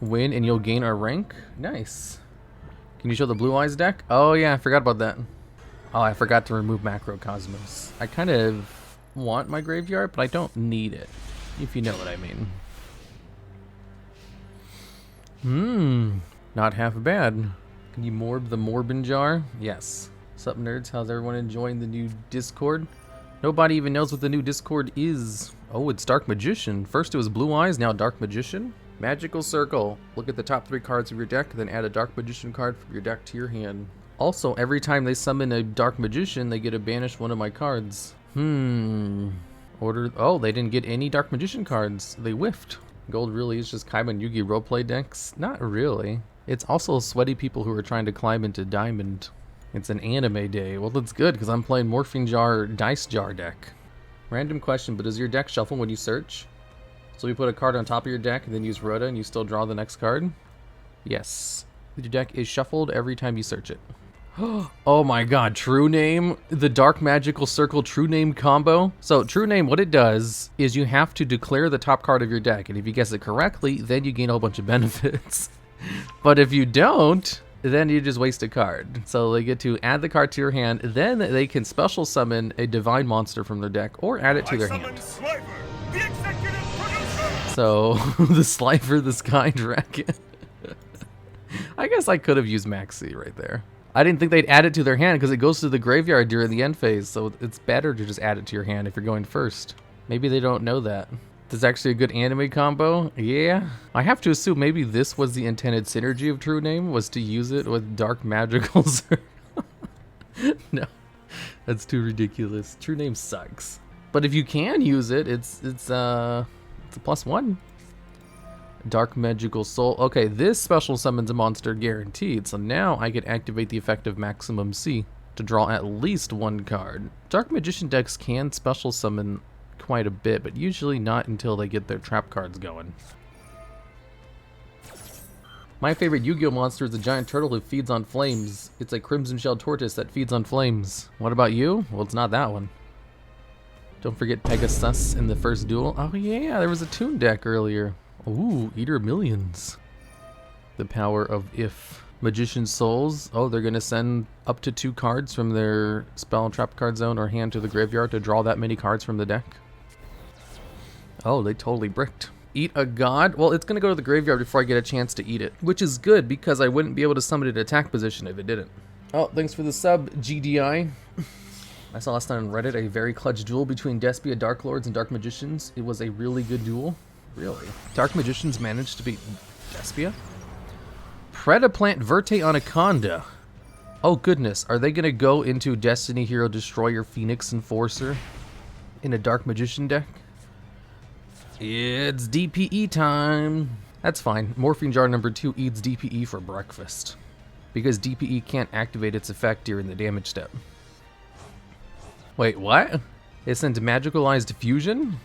Win and you'll gain a rank? Nice. Can you show the Blue Eyes deck? Oh yeah, I forgot about that. Oh, I forgot to remove Macrocosmos. I kind of want my graveyard, but I don't need it, if you know what I mean. Not half bad. Can you morb the Morbin jar? Yes. Sup nerds, how's everyone enjoying the new Discord? Nobody even knows what the new Discord is. Oh, it's Dark Magician. First it was Blue Eyes, now Dark Magician. Magical Circle. Look at the top 3 cards of your deck, then add a Dark Magician card from your deck to your hand. Also, every time they summon a Dark Magician, they get to banish one of my cards. Order. Oh, they didn't get any Dark Magician cards. They whiffed. Gold really is just Kaiba and Yugi roleplay decks? Not really. It's also sweaty people who are trying to climb into Diamond. It's an anime day. Well, that's good, because I'm playing Morphine Jar Dice Jar deck. Random question, but does your deck shuffle when you search? So you put a card on top of your deck and then use Rhoda and you still draw the next card? Yes. Your deck is shuffled every time you search it. Oh my god, True Name? The Dark Magical Circle True Name combo? So True Name, what it does is you have to declare the top card of your deck, and if you guess it correctly, then you gain a whole bunch of benefits. But if you don't, then you just waste a card. So they get to add the card to your hand, then they can special summon a divine monster from their deck, or add it to their hand. Slifer, the executive producer. So, the Slifer, the Sky Dragon. I guess I could have used Maxi right there. I didn't think they'd add it to their hand because it goes to the graveyard during the end phase, so it's better to just add it to your hand if you're going first. Maybe they don't know that. This is actually a good anime combo. Yeah. I have to assume maybe this was the intended synergy of True Name, was to use it with Dark Magical Circle. No, that's too ridiculous. True Name sucks. But if you can use it, it's a +1. Dark Magical Soul. Okay, this special summons a monster guaranteed, so now I can activate the effect of Maximum C to draw at least 1 card. Dark Magician decks can special summon quite a bit, but usually not until they get their trap cards going. My favorite Yu-Gi-Oh monster is a giant turtle who feeds on flames. It's a crimson-shelled tortoise that feeds on flames. What about you? Well, it's not that one. Don't forget Pegasus in the first duel. Oh yeah, there was a Toon deck earlier. Ooh, Eater of Millions. The power of if. Magician's Souls. Oh, they're gonna send up to 2 cards from their spell trap card zone or hand to the graveyard to draw that many cards from the deck. Oh, they totally bricked. Eat a god? Well, it's gonna go to the graveyard before I get a chance to eat it, which is good because I wouldn't be able to summon it at attack position if it didn't. Oh, thanks for the sub, GDI. I saw last night on Reddit a very clutch duel between Despia Dark Lords and Dark Magicians. It was a really good duel. Really? Dark Magicians managed to beat Despia? Predaplant Verte Anaconda. Oh goodness, are they gonna go into Destiny Hero Destroyer Phoenix Enforcer in a Dark Magician deck? It's DPE time. That's fine. Morphine Jar number 2 eats DPE for breakfast, because DPE can't activate its effect during the damage step. Wait, what? It sent Magicalized Fusion?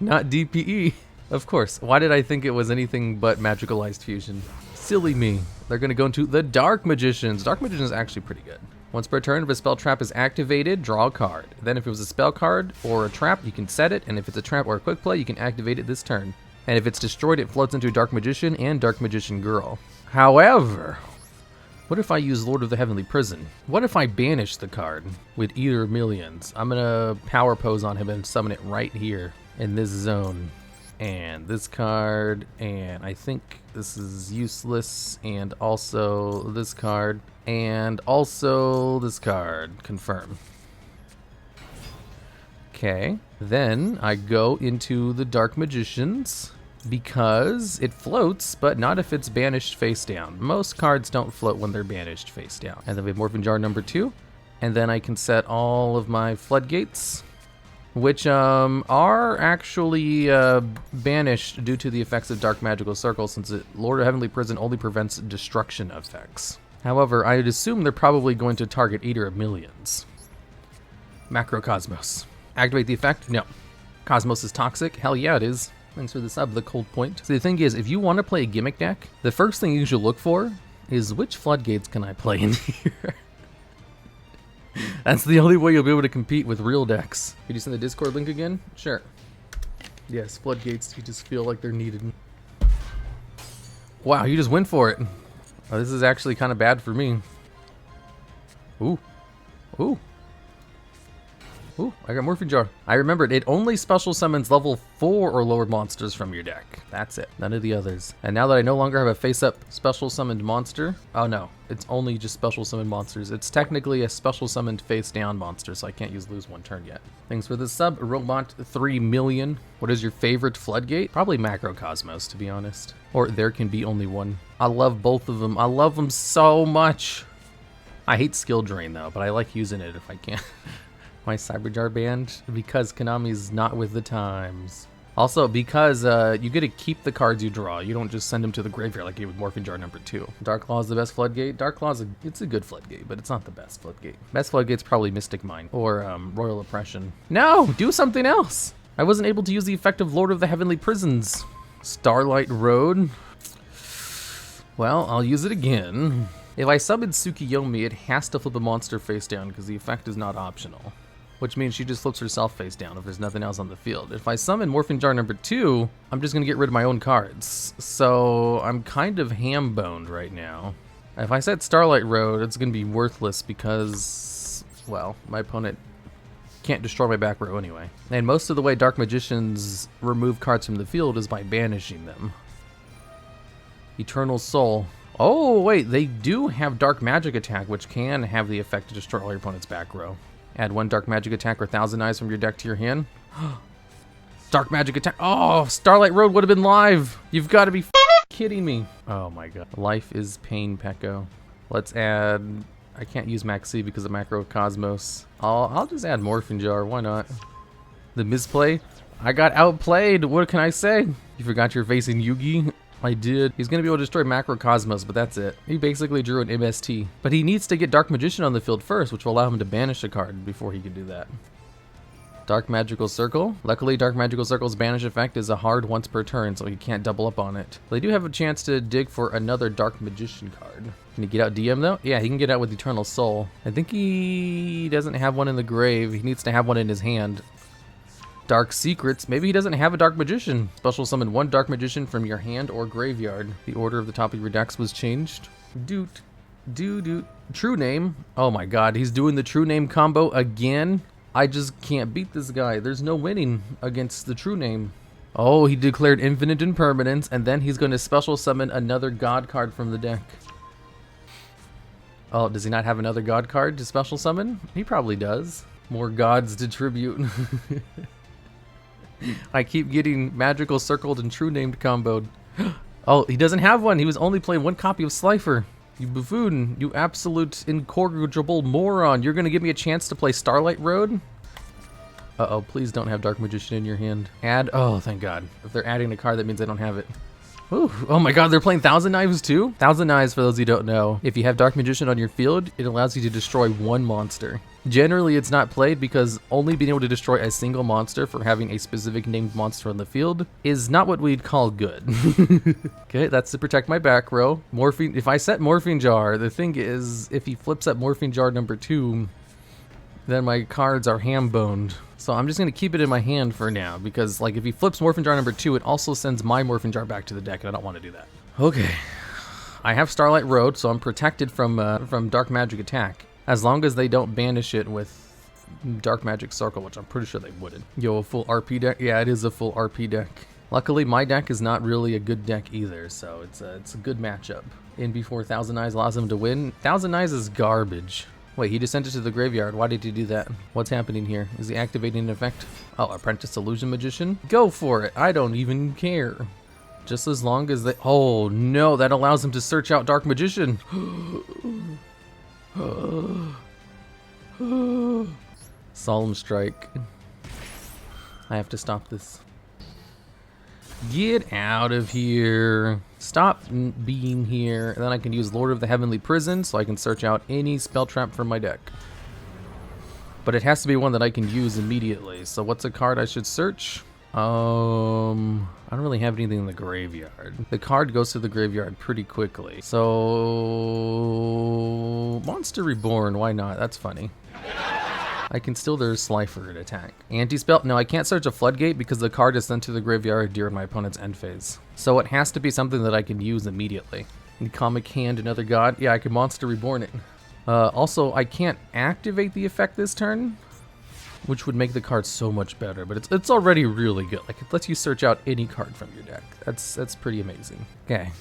Not DPE. Of course. Why did I think it was anything but Magicalized Fusion? Silly me. They're going to go into the Dark Magicians. Dark Magicians is actually pretty good. Once per turn, if a spell trap is activated, draw a card. Then if it was a spell card or a trap, you can set it, and if it's a trap or a quick play, you can activate it this turn. And if it's destroyed, it floats into Dark Magician and Dark Magician Girl. However, what if I use Lord of the Heavenly Prison? What if I banish the card with Eater of Millions? I'm gonna power pose on him and summon it right here in this zone. And this card, and I think this is useless, and also this card, and also this card. Confirm. Okay, then I go into the Dark Magicians, because it floats, but not if it's banished face down. Most cards don't float when they're banished face down. And then we have Morphine Jar number 2, and then I can set all of my Floodgates, which are actually banished due to the effects of Dark Magical Circle, since Lord of Heavenly Prison only prevents destruction effects. However, I'd assume they're probably going to target Eater of Millions. Macrocosmos. Activate the effect? No. Cosmos is toxic? Hell yeah, it is. Thanks for the sub, the cold point. So the thing is, if you want to play a gimmick deck, the first thing you should look for is which Floodgates can I play in here? That's the only way you'll be able to compete with real decks. Could you send the Discord link again? Sure. Yes, floodgates, you just feel like they're needed. Wow, you just went for it. Oh, this is actually kind of bad for me. Ooh. Ooh. Ooh, I got Morphine Jar. I remembered, it only special summons level 4 or lower monsters from your deck. That's it. None of the others. And now that I no longer have a face-up special summoned monster... Oh no, it's only just special summoned monsters. It's technically a special summoned face-down monster, so I can't lose one turn yet. Thanks for the sub, Robot 3 million. What is your favorite Floodgate? Probably Macrocosmos, to be honest. Or There Can Be Only One. I love both of them. I love them so much. I hate Skill Drain though, but I like using it if I can. My Cyberjar banned because Konami's not with the times. Also, because you get to keep the cards you draw. You don't just send them to the graveyard like you with Morphine Jar number 2. Dark Claw is the best Floodgate. Dark Claw it's a good Floodgate, but it's not the best Floodgate. Best Floodgate's probably Mystic Mine or Royal Oppression. No, do something else. I wasn't able to use the effect of Lord of the Heavenly Prisons. Starlight Road. Well, I'll use it again. If I summon Tsukiyomi, it has to flip a monster face down because the effect is not optional. Which means she just flips herself face down if there's nothing else on the field. If I summon Morphine Jar number 2, I'm just gonna get rid of my own cards. So I'm kind of ham-boned right now. If I set Starlight Road, it's gonna be worthless because, well, my opponent can't destroy my back row anyway. And most of the way Dark Magicians remove cards from the field is by banishing them. Eternal Soul. Oh, wait, they do have Dark Magic Attack, which can have the effect to destroy all your opponent's back row. Add 1 Dark Magic Attack or Thousand Eyes from your deck to your hand. Dark Magic Attack. Oh, Starlight Road would have been live. You've got to be kidding me. Oh my god. Life is Pain, Pekko. Let's add... I can't use Maxi because of Macrocosmos. I'll just add Morphine Jar. Why not? The misplay? I got outplayed. What can I say? You forgot you're facing Yugi? I did. He's going to be able to destroy Macrocosmos, but that's it. He basically drew an MST. But he needs to get Dark Magician on the field first, which will allow him to banish a card before he can do that. Dark Magical Circle. Luckily, Dark Magical Circle's banish effect is a hard once per turn, so he can't double up on it. They do have a chance to dig for another Dark Magician card. Can he get out DM though? Yeah, he can get out with Eternal Soul. I think he doesn't have one in the grave. He needs to have one in his hand. Dark Secrets. Maybe he doesn't have a Dark Magician. Special summon 1 Dark Magician from your hand or graveyard. The order of the top of your decks was changed. Doot. Doot. True Name. Oh my god, he's doing the True Name combo again? I just can't beat this guy. There's no winning against the True Name. Oh, he declared Infinite Impermanence, and then he's going to special summon another God card from the deck. Oh, does he not have another God card to special summon? He probably does. More gods to tribute. I keep getting Magical Circled and True Named comboed. Oh, he doesn't have one. He was only playing 1 copy of Slifer. You buffoon. You absolute incorrigible moron. You're going to give me a chance to play Starlight Road? Uh-oh, please don't have Dark Magician in your hand. Add. Oh, thank God. If they're adding a card, that means I don't have it. Ooh, oh my god, they're playing Thousand Knives too? Thousand Knives, for those who don't know, if you have Dark Magician on your field, it allows you to destroy 1 monster. Generally, it's not played because only being able to destroy a single monster for having a specific named monster on the field is not what we'd call good. Okay, that's to protect my back row. Morphine, if I set Morphine Jar, the thing is, if he flips up Morphine Jar number 2, then my cards are ham-boned. So I'm just going to keep it in my hand for now, because like if he flips Morphine Jar number 2, it also sends my Morphine Jar back to the deck, and I don't want to do that. Okay. I have Starlight Road, so I'm protected from Dark Magic Attack. As long as they don't banish it with Dark Magic Circle, which I'm pretty sure they wouldn't. Yo, a full RP deck? Yeah, it is a full RP deck. Luckily, my deck is not really a good deck either, so it's a good matchup. In before Thousand Eyes allows him to win. Thousand Eyes is garbage. Wait, he just sent it to the graveyard. Why did he do that? What's happening here? Is he activating an effect? Oh, Apprentice Illusion Magician? Go for it. I don't even care. Just as long as they... Oh, no. That allows him to search out Dark Magician. Solemn Strike. I have to stop this. Get out of here. Stop being here. And then I can use Lord of the Heavenly Prison so I can search out any spell trap from my deck. But it has to be one that I can use immediately. So what's a card I should search? I don't really have anything in the graveyard. The card goes to the graveyard pretty quickly. So Monster Reborn, why not? That's funny. I can steal their Slifer at attack. Anti-spell? No, I can't search a Floodgate because the card is sent to the graveyard during my opponent's end phase. So it has to be something that I can use immediately. In Comic Hand, another god. Yeah, I can Monster Reborn it. Also, I can't activate the effect this turn, which would make the card so much better, but it's already really good. Like, it lets you search out any card from your deck. That's pretty amazing. Okay,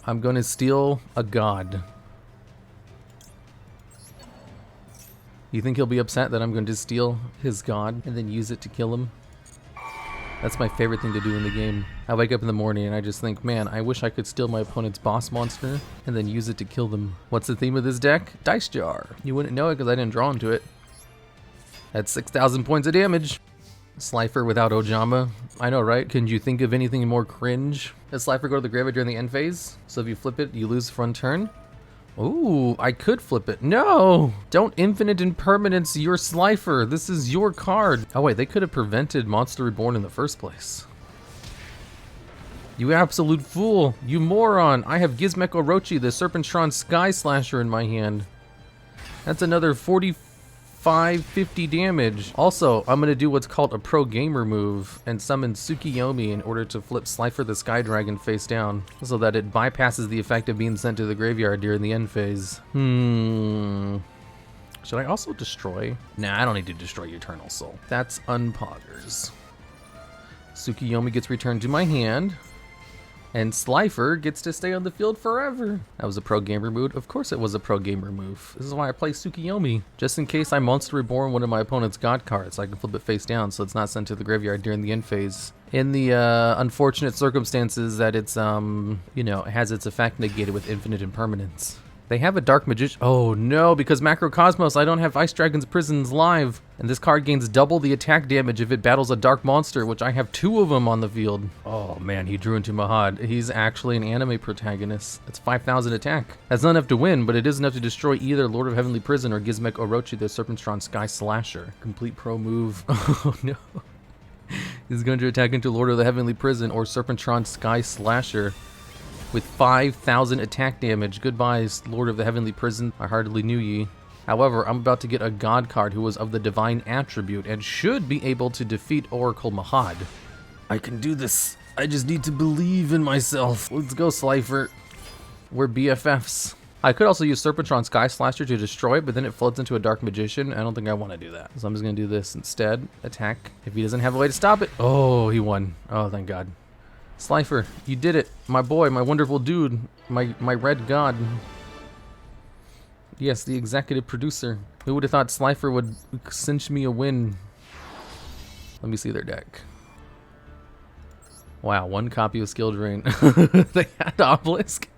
I'm going to steal a god. You think he'll be upset that I'm going to steal his god and then use it to kill him? That's my favorite thing to do in the game. I wake up in the morning and I just think, man, I wish I could steal my opponent's boss monster and then use it to kill them. What's the theme of this deck? Dice Jar. You wouldn't know it because I didn't draw into it. That's 6,000 points of damage. Slifer without Ojama. I know, right? Can you think of anything more cringe? Does Slifer go to the graveyard during the end phase? So if you flip it, you lose front turn? Ooh, I could flip it. No! Don't infinite impermanence your Slifer. This is your card. Oh wait, they could have prevented Monster Reborn in the first place. You absolute fool. You moron. I have Gizmek Orochi, the Serpentron Sky Slasher in my hand. That's another 50 damage. Also, I'm going to do what's called a pro gamer move and summon Tsukiyomi in order to flip Slifer the Sky Dragon face down so that it bypasses the effect of being sent to the graveyard during the end phase. Should I also destroy? Nah, I don't need to destroy Eternal Soul. That's unpoggers. Tsukiyomi gets returned to my hand. And Slifer gets to stay on the field forever. That was a pro gamer move. Of course it was a pro gamer move. This is why I play Tsukiyomi. Just in case I Monster Reborn one of my opponent's god cards, so I can flip it face down so it's not sent to the graveyard during the end phase. In the unfortunate circumstances that it's, you know, it has its effect negated with infinite impermanence. They have a Dark Magician. Oh no, because Macrocosmos, I don't have Ice Dragon's Prisons live. And this card gains double the attack damage if it battles a dark monster, which I have 2 of them on the field. Oh man, he drew into Mahad. He's actually an anime protagonist. That's 5,000 attack. That's not enough to win, but it is enough to destroy either Lord of Heavenly Prison or Gizmek Orochi, the Serpentron Sky Slasher. Complete pro move. Oh no. He's going to attack into Lord of the Heavenly Prison or Serpentron Sky Slasher. With 5,000 attack damage. Goodbye, Lord of the Heavenly Prison. I hardly knew ye. However, I'm about to get a god card who was of the divine attribute and should be able to defeat Oracle Mahad. I can do this. I just need to believe in myself. Let's go, Slifer. We're BFFs. I could also use Serpentron Sky Slasher to destroy it, but then it floods into a Dark Magician. I don't think I want to do that. So I'm just going to do this instead. Attack. If he doesn't have a way to stop it. Oh, he won. Oh, thank God. Slifer, you did it. My boy, my wonderful dude, my red god. Yes, the executive producer. Who would have thought Slifer would cinch me a win? Let me see their deck. Wow, 1 copy of Skill Drain. They had Obelisk.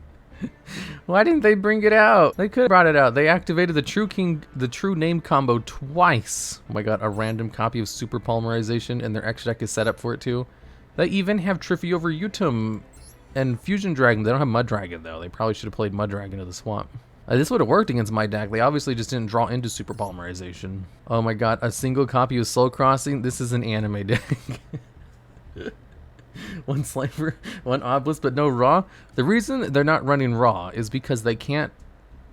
Why didn't they bring it out? They could have brought it out. They activated the True Name combo twice. Oh my God, a random copy of Super Polymerization, and their extra deck is set up for it too. They even have Triffy over Utum and Fusion Dragon. They don't have Mud Dragon though. They probably should have played Mud Dragon to the swamp. This would have worked against my deck. They obviously just didn't draw into Super Polymerization. Oh my God, a single copy of Soul Crossing? This is an anime deck. 1 Slifer, 1 Obelisk, but no Raw. The reason they're not running Raw is because they can't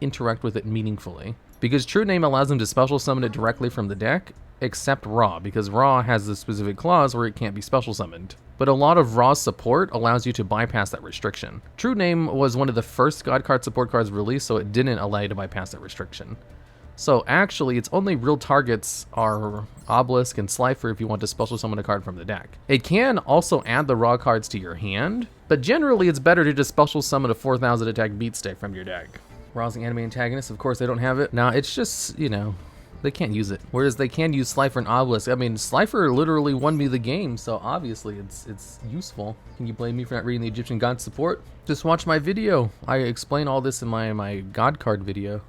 interact with it meaningfully. Because True Name allows them to special summon it directly from the deck, except Raw, because Raw has a specific clause where it can't be special summoned. But a lot of Raw support allows you to bypass that restriction. True Name was one of the first God card support cards released, so it didn't allow you to bypass that restriction. So actually, its only real targets are Obelisk and Slifer if you want to special summon a card from the deck. It can also add the Raw cards to your hand, but generally it's better to just special summon a 4,000 attack beat stick from your deck. Rousing Anime Antagonist, of course they don't have it. Now it's just, you know, they can't use it. Whereas they can use Slifer and Obelisk. I mean, Slifer literally won me the game, so obviously it's useful. Can you blame me for not reading the Egyptian God support? Just watch my video. I explain all this in my God card video.